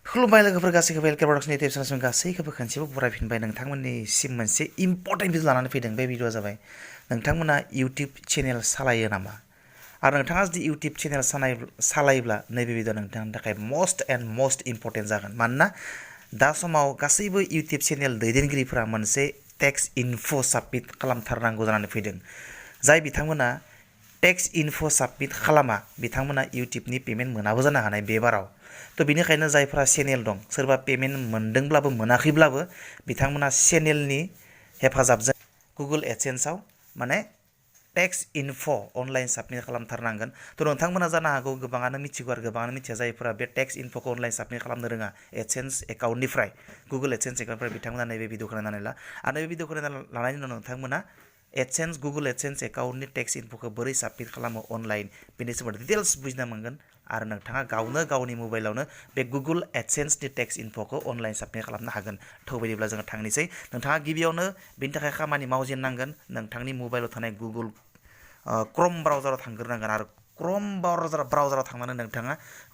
खुलुमबाय लोगोफोर गासैखौबो एलके प्रडाक्शननि इउटुब चेनेलसिम गासैखौबो खनसेबो बरायफिनबाय नोंथांमोननिसिम मोनसे इम्परटेन्ट भिडिअ लानानै फैदों। बे भिडिअआ जाबाय नोंथांमोना इउटुब चेनेल सालायो नामा आरो नोंथाङा जुदि इउटुब चेनेल सालायोब्ला नैबे भिडिअआ नोंथांनि थाखाय मस्ट इम्परटेन्ट जागोन। मानोना दा समाव गासैबो इउटुब चेनेल दैदेनगिरिफोरा मोनसे टेक्स इनफ' साबमिट खालामथारनांगौ जानानै फैदों। जाय बिथांमोना टेक्स इनफ' साबमिट खालामा बिथांमोना इउटुबनि पेमेन्ट मोनाबो जानो हानाय बे बाराव। तो बेनिखायनो जायफोरा चेनेल दं सोरबा पेमेन्ट मोनदोंब्लाबो मोनाखैब्लाबो बिथांमोना चेनेलनि हेफाजाबजों गुगल एडसेन्सआव माने टेक्स इनफ' अनलाइन साबमिट खालामथारनांगोन। तो नोंथांमोना जानो हागौ गोबाङानो मिथिगौ आरो गोबाङानो मिथिया जायफोरा बे टेक्स इनफ'खौ अनलाइन साबमिट खालामनो रोङा एडसेन्स एकाउन्टनिफ्राय गुगल एडसेन्स एकाउन्टनिफ्राय बिथांमोना नैबे भिडिअखौ नायनानै ला आरो नैबे भिडिअखौ लानायनि उनाव नोंथांमोना एडसेन्स गुगल एडसेन्स एकाउन्टनि टेक्स इनफ'खौ बोरै साबमिट खालामो अनलाइन बेनि सोमोन्दै डिटेल्स बुजिना मोनगोन आरो नोंथाङा गावनि मबाइलावनो बे गुगल एडसेन्सनि टेक्स इनफ'खौ अनलाइन साबमिट खालामनो हागोन। थौ बिदिब्ला जोङो थांनोसै। नोंथाङा गिबियावनो बेनि थाखाय खामानि मावजेननांगोन। नोंथांनि मबाइलाव थानाय गुगल क्रोम ब्राउजाराव थांग्रोनांगोन आरो क्रोम ब्राउजाराव थांनानै नोंथाङा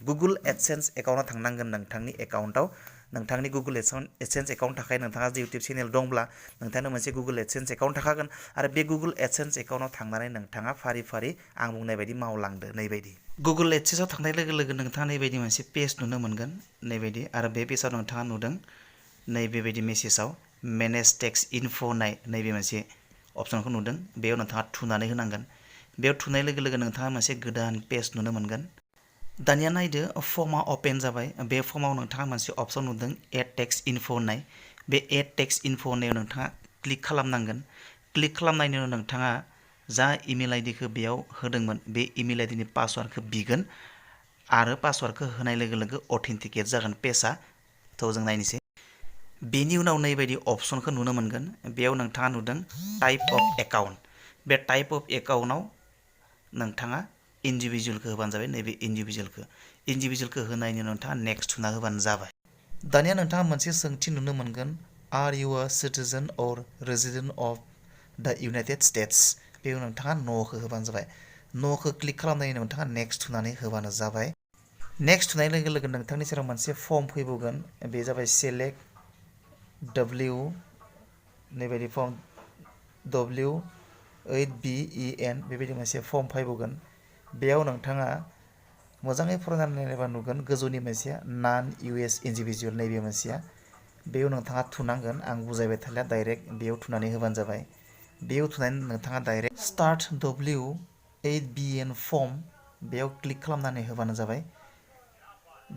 गुगल एडसेन्स एकाउन्टआव थांनांगोन। नोंथांनि एकाउन्टआव नोंथांनि गुगल एडसेन्स एकाउन्ट थाखाय नोंथाङा जे इउटुब चेनेल दंब्ला नोंथांनो मोनसे गुगल एडसेन्स एकाउन्ट थाखागोन आरो बे गुगल एडसेन्स एकाउन्टआव थांनानै नोंथाङा फारि फारि आं बुंनाय बायदि मावलांदो नैबायदि। गुगल एडसेन्सआव थांनाय लोगो लोगो नोंथाङा नैबायदि मोनसे पेज नुनो मोनगोन नैबायदि आरो बे पेजाव नोंथाङा नुदों नैबेबायदि मेसेजाव मेनेज टेक्स इनफ' होननाय नैबे मोनसे अपसनखौ नुदों। बेयाव नोंथाङा थुनानै होनांगोन। बेयाव थुनाय लोगो लोगो नोंथाङा मोनसे गोदान पेज नुनो मोनगोन। दानिया नायदो फर्मआ अपेन जाबाय। बे फर्माव नोंथाङा मोनसे अपसन नुदों एड टेक्स इनफ' होननाय। बे एड टेक्स इनफ' होननायाव नोंथाङा क्लिक खालामनांगोन। क्लिक खालामनायनि उनाव नोंथाङा जा इमेल आइडिखौ बेयाव होदोंमोन बे इमेल आइडिनि पासवार्डखौ बिगोन आरो पासवार्डखौ होनाय लोगो लोगो अथेन्टिकेट जागोन पेजआ। थ' जों नायनोसै। बेनि उनाव नैबायदि अपसनखौ नुनो मोनगोन। बेयाव नोंथाङा नुदों टाइप अफ एकाउन्ट। बे टाइप अफ एकाउन्टआव नोंथाङा इन्डिभिजुवेलखौ होबानो जाबाय। नैबे इन्डिभिजुवेलखौ होनायनि उनाव नोंथाङा नेक्स्ट थुना होबानो जाबाय। दानिया नोंथाङा मोनसे सोंथि नुनो मोनगोन आर इउ आ सिटिजेन अर resident of the United states. बेयाव नोंथाङा न'खौ होबानो जाबाय। न'खौ क्लिक खालामनायनि उनाव नोंथाङा नेक्स्ट थुनानै होबानो जाबाय। नेक्स्ट थुनाय लोगो लोगो नोंथांनि सेराव मोनसे फर्म फैबावगोन। बे जाबाय सेलेक्ट डब्लिउ नैबायदि फर्म W8BEN बेबायदि मोनसे फर्म फैबावगोन। बेयाव नोंथाङा मोजाङै फरायनानै नायबा नुगोन गोजौनि मोनसेया नन US इन्डिभिजुवेल नैबे मोनसेया। बेयाव नोंथाङा थुनांगोन। आं बुजायबाय थालिया डाइरेक्ट बेयाव थुनानै होबानो जाबाय। बेयाव थुनानै नोंथाङा डाइरेक्ट स्टार्ट W8BN फर्म बेयाव क्लिक खालामनानै होबानो जाबाय।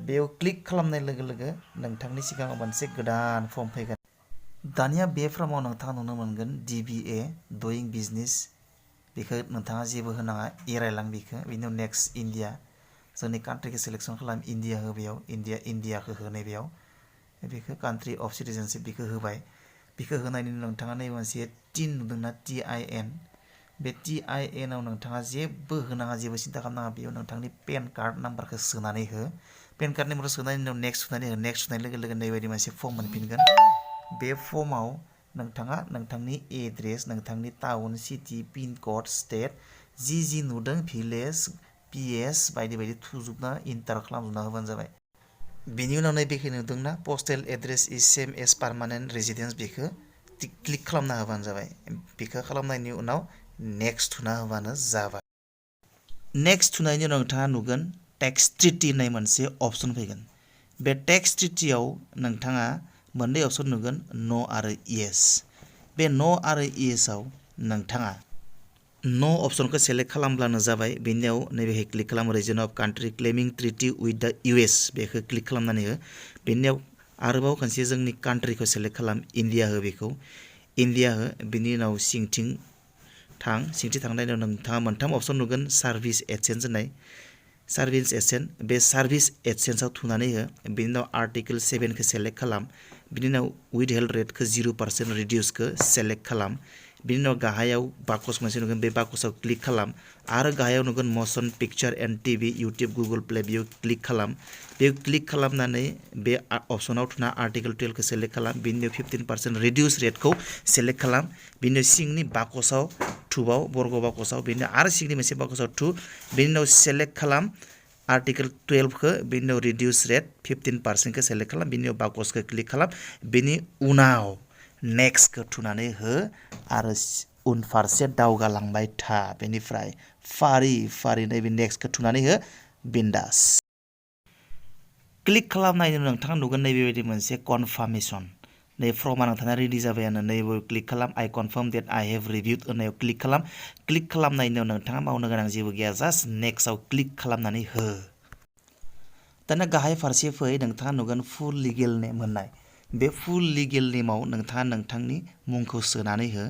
बेयाव क्लिक खालामनाय लोगो लोगो नोंथांनि सिगाङाव मोनसे गोदान फर्म फैगोन। दानिया बे फर्माव नोंथाङा नुनो मोनगोन DBA डुइं बिजनेस। बेखौ नोंथाङा जेबो होनाङा एरायलां बेखौ। बेनि उनाव नेक्स्ट इन्डिया जोंनि कान्ट्रिखौ सेलेक्सन खालाम। इन्डिया हो बेयाव इन्डियाखौ हो नैबेयाव। बेखौ कान्ट्रि अफ सिटिजेनशिप बेखौ होबाय। बेखौ होनायनि उनाव नोंथाङा नैबे मोनसे टिन नुदोंना TIN बे TIN आव नोंथाङा जेबो होनाङा जेबो सिन्था खालामनाङा। बेयाव नोंथांनि पेन कार्ड नाम्बारखौ सोनानै हो। पेन कार्ड नाम्बारखौ सोनायनि उनाव नेक्स्ट थुनानै हो। नेक्स्ट थुनाय लोगो लोगो नैबायदि मोनसे फर्म मोनफिनगोन। बे फर्माव नोंथाङा नोंथांनि एड्रेस नोंथांनि town city pin code state जि नुदों भिलेज PS बायदि बायदि थुजोबना इन्टार खालामजोबना होबानो जाबाय। बेनि उनाव नैबेखौ नुदोंना पस्टेल एड्रेस इज सेम एज पार्मानेन्ट रेजिडेन्स बेखौ क्लिक खालामना होबानो जाबाय। बेखौ खालामनायनि उनाव नेक्स्ट थुना होबानो जाबाय। नेक्स्ट थुनायनि उनाव नोंथाङा नुगोन टेक्स ट्रिटि होननाय मोनसे अपसन फैगोन। बे टेक्स ट्रिटियाव नोंथाङा मोननै अपसन नुगोन न' आरो येस। बे न' आरो येसआव नोंथाङा न' अपसनखौ सेलेक्ट खालामब्लानो जाबाय। बेनियाव नैबेहाय क्लिक खालाम रिजन अफ कान्ट्रि क्लेमिं ट्रिटि उइथ दा US बेखौ क्लिक खालामनानै हो। बेनियाव आरोबाव खनसे जोंनि कान्ट्रिखौ सेलेक्ट खालाम इन्डिया हो बेखौ इन्डिया हो। बिनि उनाव सिंथिं थांनायनि उनाव नोंथाङा मोनथाम अपसन नुगोन सार्भिस एडसेन्स होननाय। सार्भिस एडसेन्स बे सार्भिस एडसेन्सआव थुनानै हो। बिनि उनाव आर्टिकेल 7खौ सेलेक्ट खालाम। बिनि उनाव उइथ हेल्थ रेटखौ 0% रिडिउसखौ सेलेक्ट खालाम। बिनि उनाव गाहायाव बाकस मोनसे नुगोन बे बाकसाव क्लिक खालाम आरो गाहायाव नुगोन मसन picture and TV YouTube Google play बेयाव क्लिक खालाम। बेयाव क्लिक खालामनानै बे अपसनाव थुना आर्टिकेल 12खौ सेलेक्ट खालाम। बिनि उनाव 15% रिडिउस रेटखौ सेलेक्ट खालाम। बिनि उनाव सिंनि बाकसाव थुबाव बर्ग बाकसाव बिनि उनाव आरो सिंनि मोनसे बाकसाव थु। बिनि उनाव सेलेक्ट खालाम आर्टिकेल 12 खौ बेनि उनाव रिडिउस रेट 15% खौ सेलेक्ट खालाम बेनि उनाव बाकसखौ क्लिक खालाम बेनि उनाव नेक्स्ट खौ थुनानै हो आरो उनफारसे दावगालांबाय था बेनिफ्राय फारि फारि नैबे नेक्स्ट खौ थुनानै हो बिन्दास क्लिक खालामनायनि उनाव नोंथाङा नुगोन नैबेबायदि मोनसे कनफार्मेशन नै फर्मा नोंथाङा रेडि जाबायानो नैबे क्लिक खालाम आइ कनफार्म डेट आइ हेभ रिभिउड होननायाव क्लिक खालामनायनि उनाव नोंथाङा मावनो गोनां जेबो गैया जास्ट नेक्स्टआव क्लिक खालामनानै हो दाना गाहाय फारसे फै नोंथाङा नुगोन फुल लिगेल नेम होननाय बे फुल लिगेल नेमाव नोंथाङा नोंथांनि मुंखौ सोनानै हो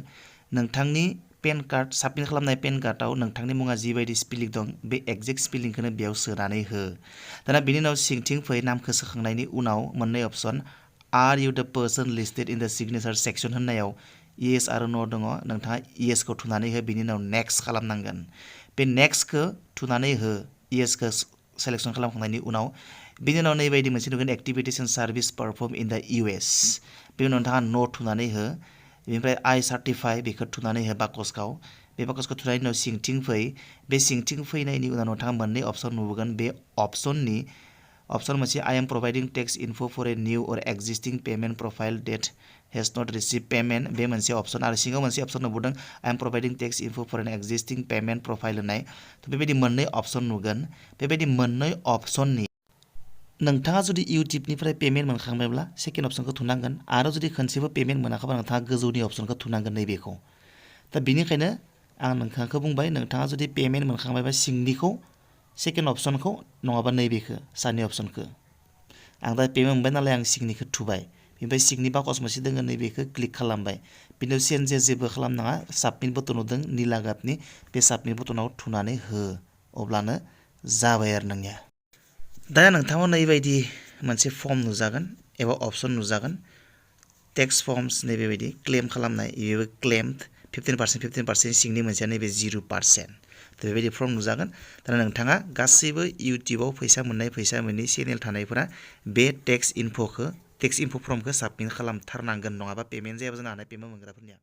नोंथांनि पेन कार्ड साबमिट खालामनाय पेन कार्डआव नोंथांनि मुङा जिबायदि स्पेलिं दं बे एक्जेक्ट स्पेलिंखौनो बेयाव सोनानै हो दाना बिनि उनाव सिंथिं फै नामखौ सोखांनायनि उनाव मोननै अपसन आर इउ द person listed in the signature section होननायाव येस आरो नो दङ नोंथाङा येसखौ थुनानै हो बिनि उनाव नेक्स्ट खालामनांगोन बे नेक्स्टखौ थुनानै हो येसखौ सेलेक्सन खालामखांनायनि उनाव बिनि उनाव नैबायदि मोनसे नुगोन activities and service perform in the US बे उनाव नोंथाङा नो थुनानै हो बेनिफ्राय आइ सार्टिफाइ बेखौ थुनानै हो बाकसखौ बे बाकसखौ थुनायनि उनाव सिंथिं फै बे सिंथिं फैनायनि उनाव नोंथाङा मोननै अपसन नुगोन बे अपसन मोनसे I am providing tax info for a new or existing payment profile that has not receive payment बे मोनसे अपसन आरो सिङाव मोनसे अपसन नुबोदों I am providing tax info for an existing payment profile होननाय बेबायदि मोननै अपसन नुगोन बेबायदि मोननै अपसननि नोंथाङा जुदि इउटिउबनिफ्राय पेमेन्ट मोनखांबायब्ला सेकेन्ड अपसनखौ थुनांगोन आरो जुदि खनसेबो पेमेन्ट मोनाखैबा नोंथाङा गोजौनि अपसनखौ थुनांगोन नैबेखौ दा बेनिखायनो आं नोंथांखौ बुंबाय नोंथाङा जुदि पेमेन्ट मोनखांबायबा सिंनिखौ सेकेन्ड अपसनखौ नङाबा नैबेखौ सानि अपसनखौ आं दा पेमेन्ट मोनबाय नालाय आं सिंनिखौ थुबाय बेनिफ्राय सिंनि बाकस मोनसे दङ नैबेखौ क्लिक खालामबाय बिनियाव चेन्जेस जेबो खालामनाङा साबमिट बटन नुदों निला गाबनि बे साबमिट बटनाव थुनानै हो अब्लानो जाबाय आरो नोंनिया दा नोंथाङा नैबायदि मोनसे फर्म नुजागोन एबा अपसन नुजागोन टेक्स फर्मस नैबेबायदि क्लेम खालामनाय बेबो क्लेम्ड 15% सिंनि मोनसेया नैबे 0% बेबायदि फर्म नुजागोन दाना नोंथाङा गासैबो इउटिउबाव फैसा मोननाय फैसा मोनै चेनेल थानायफोरा बे टेक्स इनफो फर्मखौ साबमिट खालामथारनांगोन नङाबा पेमेन्ट जायाबो जानो हानाय पेमेन्ट मोनग्राफोरनिया